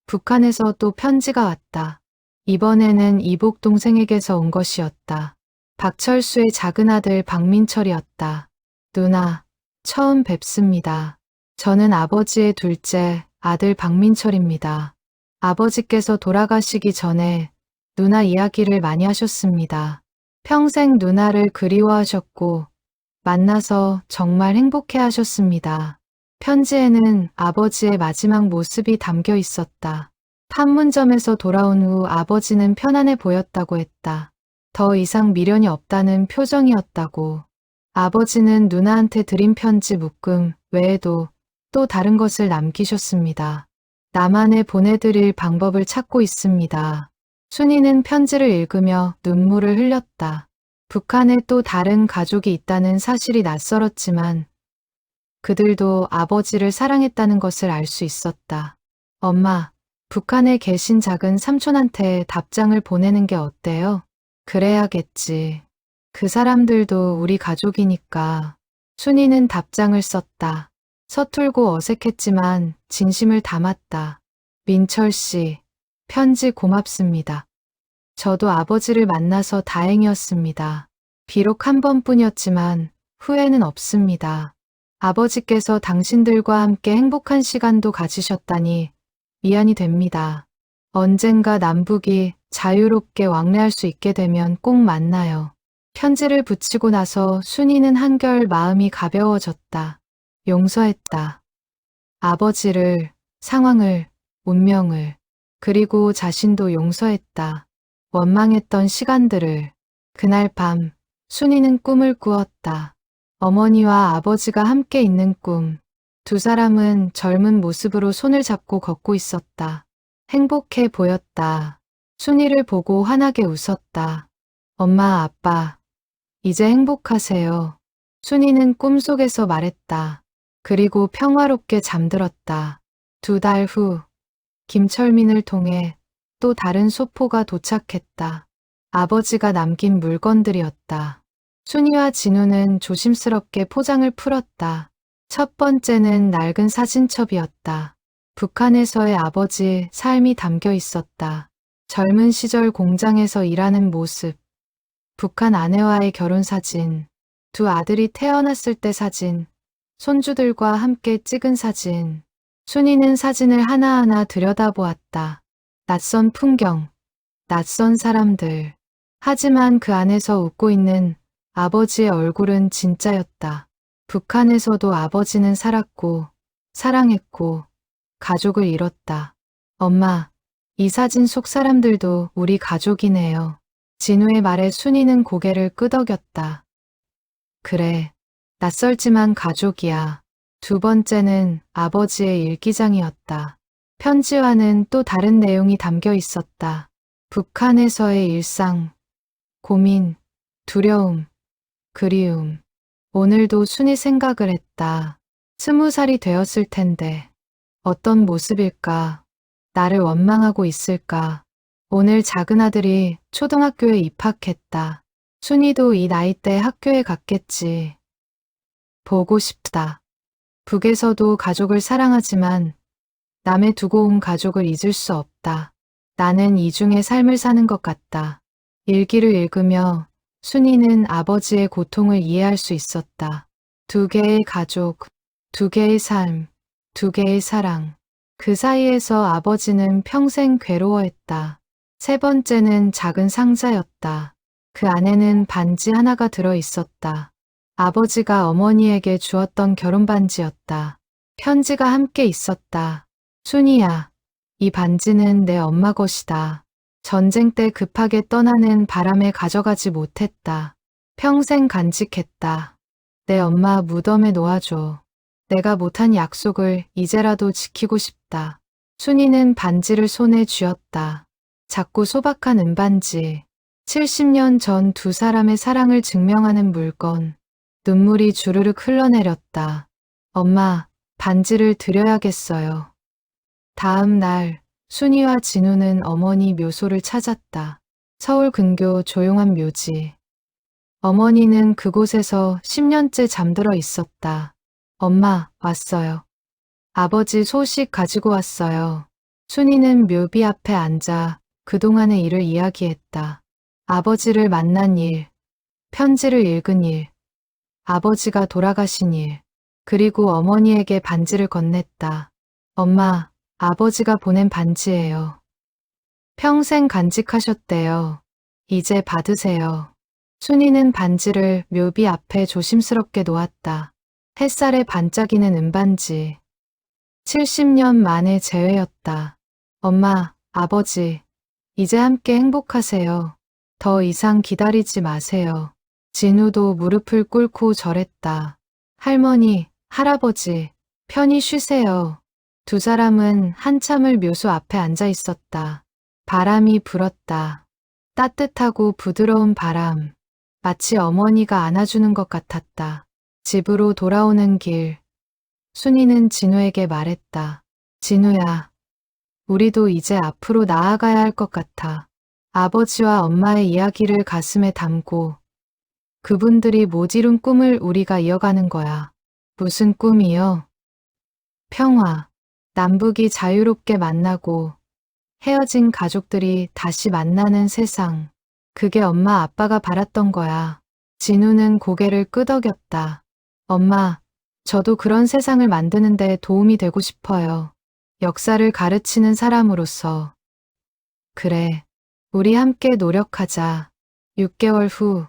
북한에서 또 편지가 왔다. 이번에는 이복 동생에게서 온 것이었다. 박철수의 작은 아들 박민철이었다. 누나, 처음 뵙습니다. 저는 아버지의 둘째 아들 박민철입니다. 아버지께서 돌아가시기 전에 누나 이야기를 많이 하셨습니다. 평생 누나를 그리워하셨고 만나서 정말 행복해 하셨습니다. 편지에는 아버지의 마지막 모습이 담겨 있었다. 판문점에서 돌아온 후 아버지는 편안해 보였다고 했다. 더 이상 미련이 없다는 표정이었다고. 아버지는 누나한테 드린 편지 묶음 외에도 또 다른 것을 남기셨습니다. 나만의 보내드릴 방법을 찾고 있습니다. 순이는 편지를 읽으며 눈물을 흘렸다. 북한에 또 다른 가족이 있다는 사실이 낯설었지만 그들도 아버지를 사랑했다는 것을 알 수 있었다. 엄마, 북한에 계신 작은 삼촌한테 답장을 보내는 게 어때요? 그래야겠지. 그 사람들도 우리 가족이니까. 순이는 답장을 썼다. 서툴고 어색했지만 진심을 담았다. 민철 씨, 편지 고맙습니다. 저도 아버지를 만나서 다행이었습니다. 비록 한 번뿐이었지만 후회는 없습니다. 아버지께서 당신들과 함께 행복한 시간도 가지셨다니 미안이 됩니다. 언젠가 남북이 자유롭게 왕래할 수 있게 되면 꼭 만나요. 편지를 붙이고 나서 순이는 한결 마음이 가벼워졌다. 용서했다. 아버지를, 상황을, 운명을, 그리고 자신도 용서했다. 원망했던 시간들을. 그날 밤, 순이는 꿈을 꾸었다. 어머니와 아버지가 함께 있는 꿈. 두 사람은 젊은 모습으로 손을 잡고 걷고 있었다. 행복해 보였다. 순이를 보고 환하게 웃었다. 엄마, 아빠, 이제 행복하세요. 순이는 꿈속에서 말했다. 그리고 평화롭게 잠들었다. 2달 후, 김철민을 통해 또 다른 소포가 도착했다. 아버지가 남긴 물건들이었다. 순이와 진우는 조심스럽게 포장을 풀었다. 첫 번째는 낡은 사진첩이었다. 북한에서의 아버지 삶이 담겨 있었다. 젊은 시절 공장에서 일하는 모습, 북한 아내와의 결혼 사진, 두 아들이 태어났을 때 사진, 손주들과 함께 찍은 사진. 순이는 사진을 하나하나 들여다보았다. 낯선 풍경, 낯선 사람들. 하지만 그 안에서 웃고 있는 아버지의 얼굴은 진짜였다. 북한에서도 아버지는 살았고, 사랑했고, 가족을 잃었다. 엄마, 이 사진 속 사람들도 우리 가족이네요. 진우의 말에 순이는 고개를 끄덕였다. 그래, 낯설지만 가족이야. 두 번째는 아버지의 일기장이었다. 편지와는 또 다른 내용이 담겨 있었다. 북한에서의 일상, 고민, 두려움, 그리움. 오늘도 순이 생각을 했다. 20살이 되었을 텐데 어떤 모습일까? 나를 원망하고 있을까? 오늘 작은 아들이 초등학교에 입학했다. 순이도 이 나이 때 학교에 갔겠지. 보고 싶다. 북에서도 가족을 사랑하지만 남에 두고 온 가족을 잊을 수 없다. 나는 이중의 삶을 사는 것 같다. 일기를 읽으며 순이는 아버지의 고통을 이해할 수 있었다. 2개의 가족, 2개의 삶, 2개의 사랑. 그 사이에서 아버지는 평생 괴로워했다. 세 번째는 작은 상자였다. 그 안에는 반지 하나가 들어 있었다. 아버지가 어머니에게 주었던 결혼 반지였다. 편지가 함께 있었다. 순이야, 이 반지는 내 엄마 것이다. 전쟁 때 급하게 떠나는 바람에 가져가지 못했다. 평생 간직했다. 내 엄마 무덤에 놓아줘. 내가 못한 약속을 이제라도 지키고 싶다. 순이는 반지를 손에 쥐었다. 작고 소박한 은반지. 70년 전 두 사람의 사랑을 증명하는 물건. 눈물이 주르륵 흘러내렸다. 엄마, 반지를 드려야겠어요. 다음 날, 순이와 진우는 어머니 묘소를 찾았다. 서울 근교 조용한 묘지. 어머니는 그곳에서 10년째 잠들어 있었다. 엄마, 왔어요. 아버지 소식 가지고 왔어요. 순이는 묘비 앞에 앉아 그동안의 일을 이야기했다. 아버지를 만난 일, 편지를 읽은 일, 아버지가 돌아가신 일. 그리고 어머니에게 반지를 건넸다. 엄마, 아버지가 보낸 반지예요. 평생 간직하셨대요. 이제 받으세요. 순이는 반지를 묘비 앞에 조심스럽게 놓았다. 햇살에 반짝이는 은반지. 70년 만의 재회였다. 엄마, 아버지, 이제 함께 행복하세요. 더 이상 기다리지 마세요. 진우도 무릎을 꿇고 절했다. 할머니, 할아버지, 편히 쉬세요. 두 사람은 한참을 묘소 앞에 앉아 있었다. 바람이 불었다. 따뜻하고 부드러운 바람. 마치 어머니가 안아주는 것 같았다. 집으로 돌아오는 길. 순이는 진우에게 말했다. 진우야, 우리도 이제 앞으로 나아가야 할 것 같아. 아버지와 엄마의 이야기를 가슴에 담고 그분들이 못 이룬 꿈을 우리가 이어가는 거야. 무슨 꿈이요? 평화. 남북이 자유롭게 만나고 헤어진 가족들이 다시 만나는 세상. 그게 엄마 아빠가 바랐던 거야. 진우는 고개를 끄덕였다. 엄마, 저도 그런 세상을 만드는데 도움이 되고 싶어요. 역사를 가르치는 사람으로서. 그래, 우리 함께 노력하자. 6개월 후,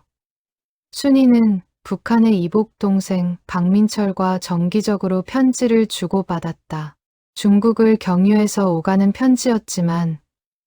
순이는 북한의 이복 동생 박민철과 정기적으로 편지를 주고받았다. 중국을 경유해서 오가는 편지였지만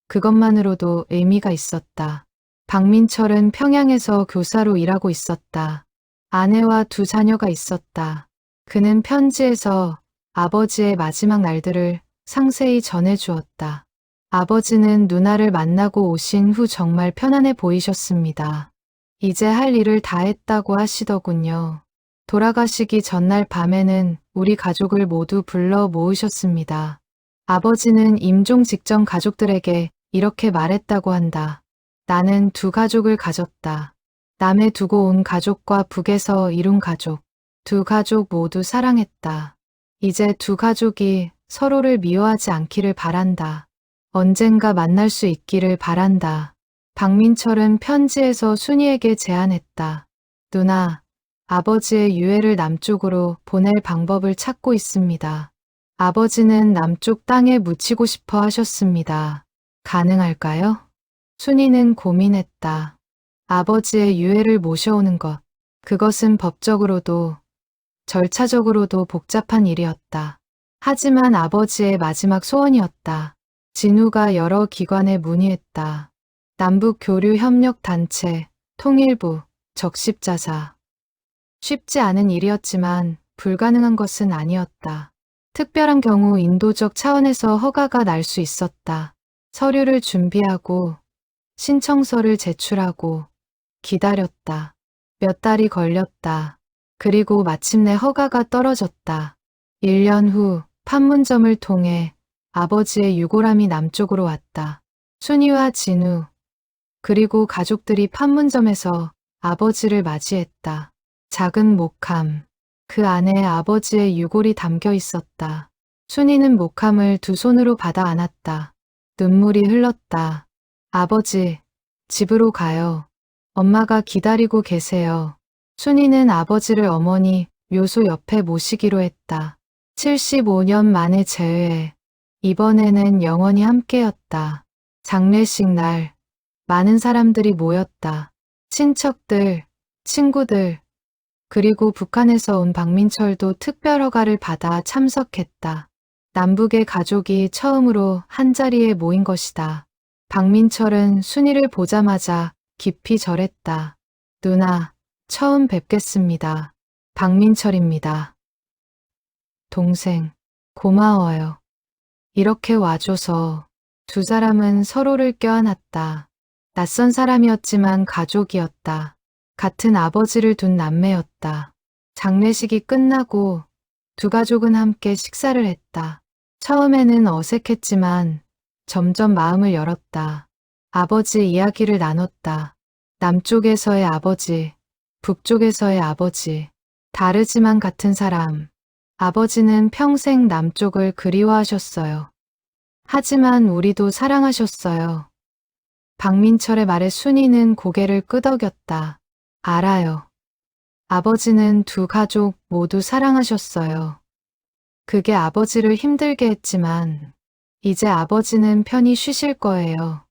그것만으로도 의미가 있었다. 박민철은 평양에서 교사로 일하고 있었다. 아내와 두 자녀가 있었다. 그는 편지에서 아버지의 마지막 날들을 상세히 전해주었다. 아버지는 누나를 만나고 오신 후 정말 편안해 보이셨습니다. 이제 할 일을 다 했다고 하시더군요. 돌아가시기 전날 밤에는 우리 가족을 모두 불러 모으셨습니다. 아버지는 임종 직전 가족들에게 이렇게 말했다고 한다. 나는 두 가족을 가졌다. 남해 두고 온 가족과 북에서 이룬 가족. 두 가족 모두 사랑했다. 이제 두 가족이 서로를 미워하지 않기를 바란다. 언젠가 만날 수 있기를 바란다. 박민철은 편지에서 순이에게 제안했다. 누나, 아버지의 유해를 남쪽으로 보낼 방법을 찾고 있습니다. 아버지는 남쪽 땅에 묻히고 싶어 하셨습니다. 가능할까요? 순이는 고민했다. 아버지의 유해를 모셔오는 것. 그것은 법적으로도 절차적으로도 복잡한 일이었다. 하지만 아버지의 마지막 소원이었다. 진우가 여러 기관에 문의했다. 남북교류협력단체, 통일부, 적십자사. 쉽지 않은 일이었지만 불가능한 것은 아니었다. 특별한 경우 인도적 차원에서 허가가 날 수 있었다. 서류를 준비하고 신청서를 제출하고 기다렸다. 몇 달이 걸렸다. 그리고 마침내 허가가 떨어졌다. 1년 후 판문점을 통해 아버지의 유골함이 남쪽으로 왔다. 순이와 진우, 그리고 가족들이 판문점에서 아버지를 맞이했다. 작은 목함, 그 안에 아버지의 유골이 담겨 있었다. 순이는 목함을 두 손으로 받아 안았다. 눈물이 흘렀다. 아버지, 집으로 가요. 엄마가 기다리고 계세요. 순이는 아버지를 어머니 묘소 옆에 모시기로 했다. 75년 만의 재회. 이번에는 영원히 함께였다. 장례식 날, 많은 사람들이 모였다. 친척들, 친구들, 그리고 북한에서 온 박민철도 특별 허가를 받아 참석했다. 남북의 가족이 처음으로 한자리에 모인 것이다. 박민철은 순이를 보자마자 깊이 절했다. 누나, 처음 뵙겠습니다. 박민철입니다. 동생, 고마워요. 이렇게 와줘서. 두 사람은 서로를 껴안았다. 낯선 사람이었지만 가족이었다. 같은 아버지를 둔 남매였다. 장례식이 끝나고 두 가족은 함께 식사를 했다. 처음에는 어색했지만 점점 마음을 열었다. 아버지 이야기를 나눴다. 남쪽에서의 아버지, 북쪽에서의 아버지, 다르지만 같은 사람. 아버지는 평생 남쪽을 그리워하셨어요. 하지만 우리도 사랑하셨어요. 박민철의 말에 순이는 고개를 끄덕였다. 알아요. 아버지는 두 가족 모두 사랑하셨어요. 그게 아버지를 힘들게 했지만 이제 아버지는 편히 쉬실 거예요.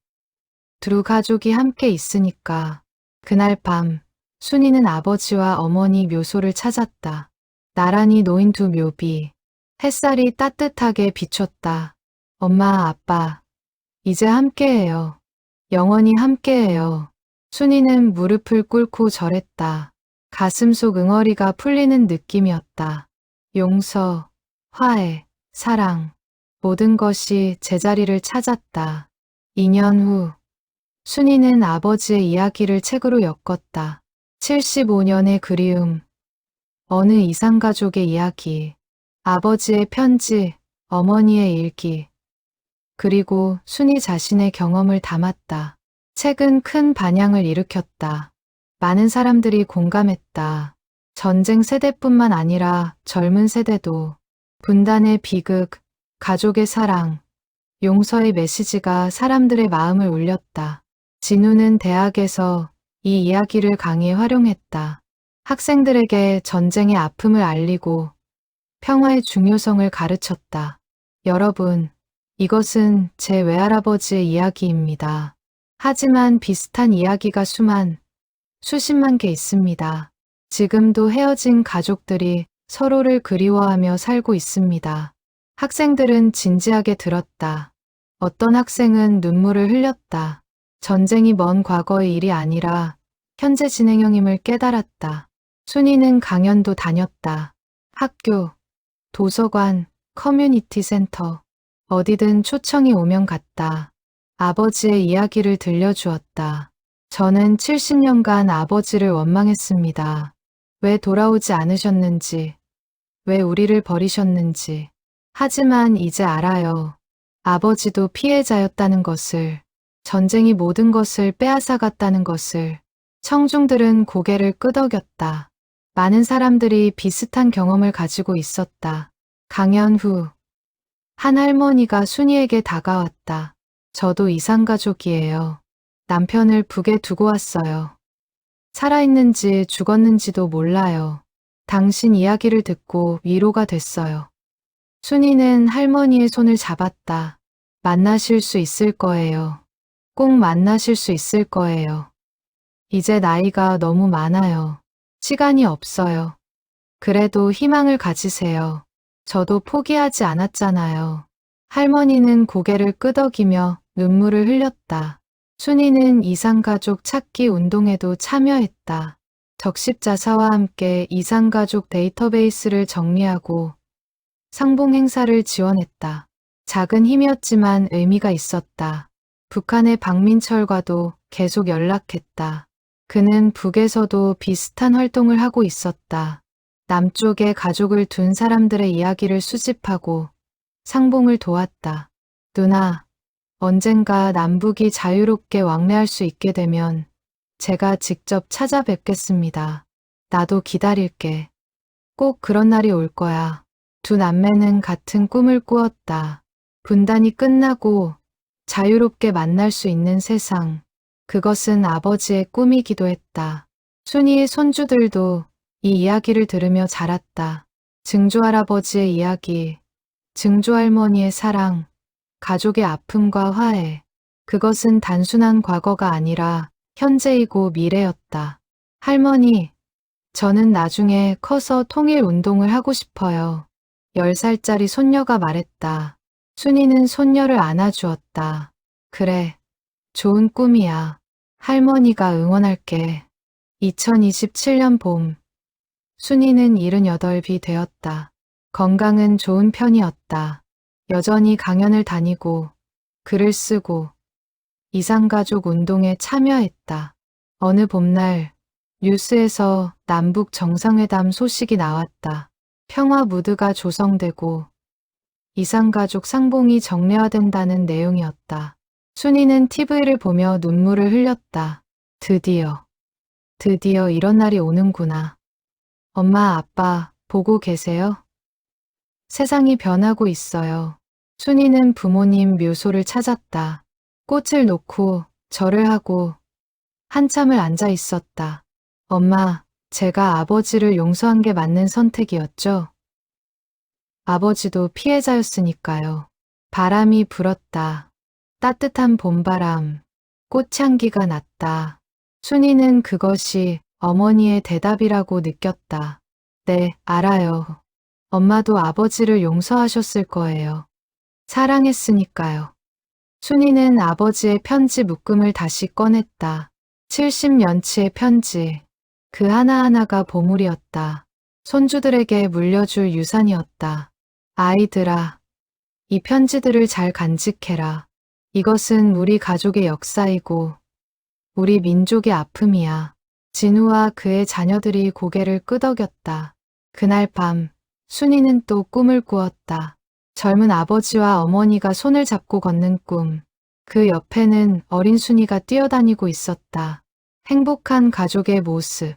두 가족이 함께 있으니까. 그날 밤 순이는 아버지와 어머니 묘소를 찾았다. 나란히 놓인 두 묘비. 햇살이 따뜻하게 비췄다. 엄마, 아빠, 이제 함께해요. 영원히 함께해요. 순이는 무릎을 꿇고 절했다. 가슴속 응어리가 풀리는 느낌이었다. 용서, 화해, 사랑, 모든 것이 제자리를 찾았다. 2년 후, 순이는 아버지의 이야기를 책으로 엮었다. 75년의 그리움, 어느 이상가족의 이야기, 아버지의 편지, 어머니의 일기, 그리고 순이 자신의 경험을 담았다. 책은 큰 반향을 일으켰다. 많은 사람들이 공감했다. 전쟁 세대뿐만 아니라 젊은 세대도 분단의 비극, 가족의 사랑, 용서의 메시지가 사람들의 마음을 울렸다. 진우는 대학에서 이 이야기를 강의에 활용했다. 학생들에게 전쟁의 아픔을 알리고 평화의 중요성을 가르쳤다. 여러분, 이것은 제 외할아버지의 이야기입니다. 하지만 비슷한 이야기가 수십만 개 있습니다. 지금도 헤어진 가족들이 서로를 그리워하며 살고 있습니다. 학생들은 진지하게 들었다. 어떤 학생은 눈물을 흘렸다. 전쟁이 먼 과거의 일이 아니라 현재 진행형임을 깨달았다. 순이는 강연도 다녔다. 학교, 도서관, 커뮤니티 센터, 어디든 초청이 오면 갔다. 아버지의 이야기를 들려주었다. 저는 70년간 아버지를 원망했습니다. 왜 돌아오지 않으셨는지, 왜 우리를 버리셨는지. 하지만 이제 알아요. 아버지도 피해자였다는 것을, 전쟁이 모든 것을 빼앗아갔다는 것을. 청중들은 고개를 끄덕였다. 많은 사람들이 비슷한 경험을 가지고 있었다. 강연 후, 한 할머니가 순이에게 다가왔다. 저도 이산가족이에요. 남편을 북에 두고 왔어요. 살아있는지 죽었는지도 몰라요. 당신 이야기를 듣고 위로가 됐어요. 순이는 할머니의 손을 잡았다. 만나실 수 있을 거예요. 꼭 만나실 수 있을 거예요. 이제 나이가 너무 많아요. 시간이 없어요. 그래도 희망을 가지세요. 저도 포기하지 않았잖아요. 할머니는 고개를 끄덕이며 눈물을 흘렸다. 순이는 이산가족 찾기 운동에도 참여했다. 적십자사와 함께 이산가족 데이터베이스를 정리하고 상봉 행사를 지원했다. 작은 힘이었지만 의미가 있었다. 북한의 박민철과도 계속 연락했다. 그는 북에서도 비슷한 활동을 하고 있었다. 남쪽에 가족을 둔 사람들의 이야기를 수집하고 상봉을 도왔다. 누나, 언젠가 남북이 자유롭게 왕래할 수 있게 되면 제가 직접 찾아뵙겠습니다. 나도 기다릴게. 꼭 그런 날이 올 거야. 두 남매는 같은 꿈을 꾸었다. 분단이 끝나고 자유롭게 만날 수 있는 세상. 그것은 아버지의 꿈이기도 했다. 순이의 손주들도 이 이야기를 들으며 자랐다. 증조할아버지의 이야기, 증조할머니의 사랑, 가족의 아픔과 화해. 그것은 단순한 과거가 아니라 현재이고 미래였다. 할머니, 저는 나중에 커서 통일 운동을 하고 싶어요. 10살짜리 손녀가 말했다. 순이는 손녀를 안아주었다. 그래, 좋은 꿈이야. 할머니가 응원할게. 2027년 봄, 순이는 78이 되었다. 건강은 좋은 편이었다. 여전히 강연을 다니고 글을 쓰고 이산가족 운동에 참여했다. 어느 봄날 뉴스에서 남북 정상회담 소식이 나왔다. 평화 무드가 조성되고 이산가족 상봉이 정례화된다는 내용이었다. 순이는 TV를 보며 눈물을 흘렸다. 드디어 이런 날이 오는구나. 엄마, 아빠 보고 계세요? 세상이 변하고 있어요. 순이는 부모님 묘소를 찾았다. 꽃을 놓고 절을 하고 한참을 앉아 있었다. 엄마, 제가 아버지를 용서한 게 맞는 선택이었죠. 아버지도 피해자였으니까요. 바람이 불었다. 따뜻한 봄바람, 꽃향기가 났다. 순이는 그것이 어머니의 대답이라고 느꼈다. 네, 알아요. 엄마도 아버지를 용서하셨을 거예요. 사랑했으니까요. 순이는 아버지의 편지 묶음을 다시 꺼냈다. 70년치의 편지. 그 하나하나가 보물이었다. 손주들에게 물려줄 유산이었다. 아이들아, 이 편지들을 잘 간직해라. 이것은 우리 가족의 역사이고 우리 민족의 아픔이야. 진우와 그의 자녀들이 고개를 끄덕였다. 그날 밤, 순이는 또 꿈을 꾸었다. 젊은 아버지와 어머니가 손을 잡고 걷는 꿈. 그 옆에는 어린 순이가 뛰어다니고 있었다. 행복한 가족의 모습.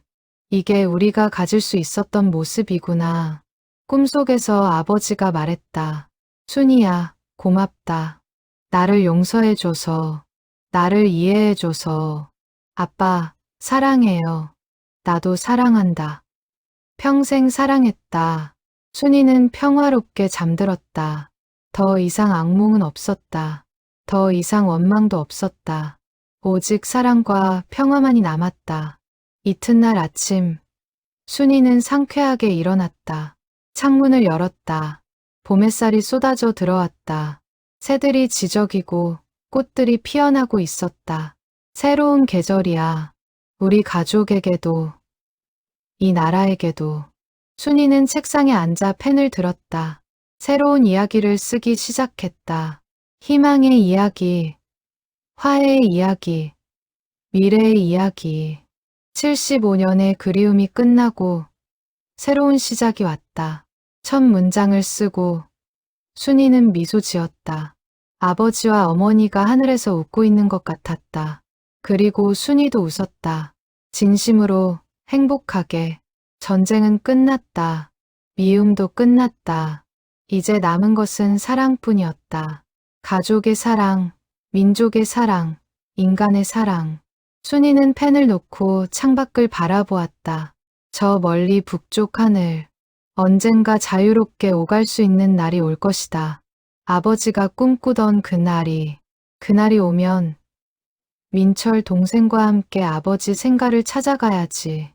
이게 우리가 가질 수 있었던 모습이구나. 꿈속에서 아버지가 말했다. 순이야, 고맙다. 나를 용서해줘서, 나를 이해해줘서. 아빠, 사랑해요. 나도 사랑한다. 평생 사랑했다. 순이는 평화롭게 잠들었다. 더 이상 악몽은 없었다. 더 이상 원망도 없었다. 오직 사랑과 평화만이 남았다. 이튿날 아침, 순이는 상쾌하게 일어났다. 창문을 열었다. 봄 햇살이 쏟아져 들어왔다. 새들이 지저귀고 꽃들이 피어나고 있었다. 새로운 계절이야. 우리 가족에게도, 이 나라에게도. 순이는 책상에 앉아 펜을 들었다. 새로운 이야기를 쓰기 시작했다. 희망의 이야기, 화해의 이야기, 미래의 이야기. 75년의 그리움이 끝나고 새로운 시작이 왔다. 첫 문장을 쓰고 순이는 미소 지었다. 아버지와 어머니가 하늘에서 웃고 있는 것 같았다. 그리고 순이도 웃었다. 진심으로, 행복하게. 전쟁은 끝났다. 미움도 끝났다. 이제 남은 것은 사랑뿐이었다. 가족의 사랑, 민족의 사랑, 인간의 사랑. 순이는 펜을 놓고 창밖을 바라보았다. 저 멀리 북쪽 하늘. 언젠가 자유롭게 오갈 수 있는 날이 올 것이다. 아버지가 꿈꾸던 그날이 오면 민철 동생과 함께 아버지 생가를 찾아가야지.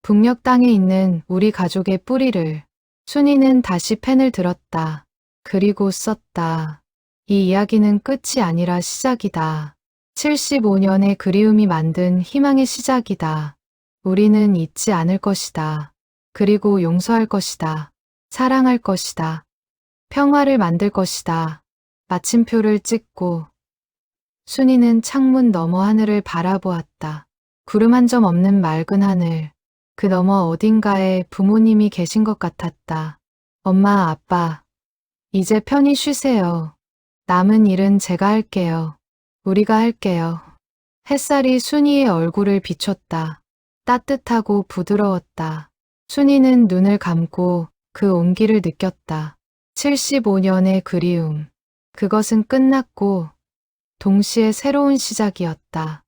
북녘 땅에 있는 우리 가족의 뿌리를. 순이는 다시 펜을 들었다. 그리고 썼다. 이 이야기는 끝이 아니라 시작이다. 75년의 그리움이 만든 희망의 시작이다. 우리는 잊지 않을 것이다. 그리고 용서할 것이다. 사랑할 것이다. 평화를 만들 것이다. 마침표를 찍고 순이는 창문 너머 하늘을 바라보았다. 구름 한 점 없는 맑은 하늘. 그 너머 어딘가에 부모님이 계신 것 같았다. 엄마, 아빠, 이제 편히 쉬세요. 남은 일은 제가 할게요. 우리가 할게요. 햇살이 순이의 얼굴을 비췄다. 따뜻하고 부드러웠다. 순이는 눈을 감고 그 온기를 느꼈다. 75년의 그리움. 그것은 끝났고 동시에 새로운 시작이었다.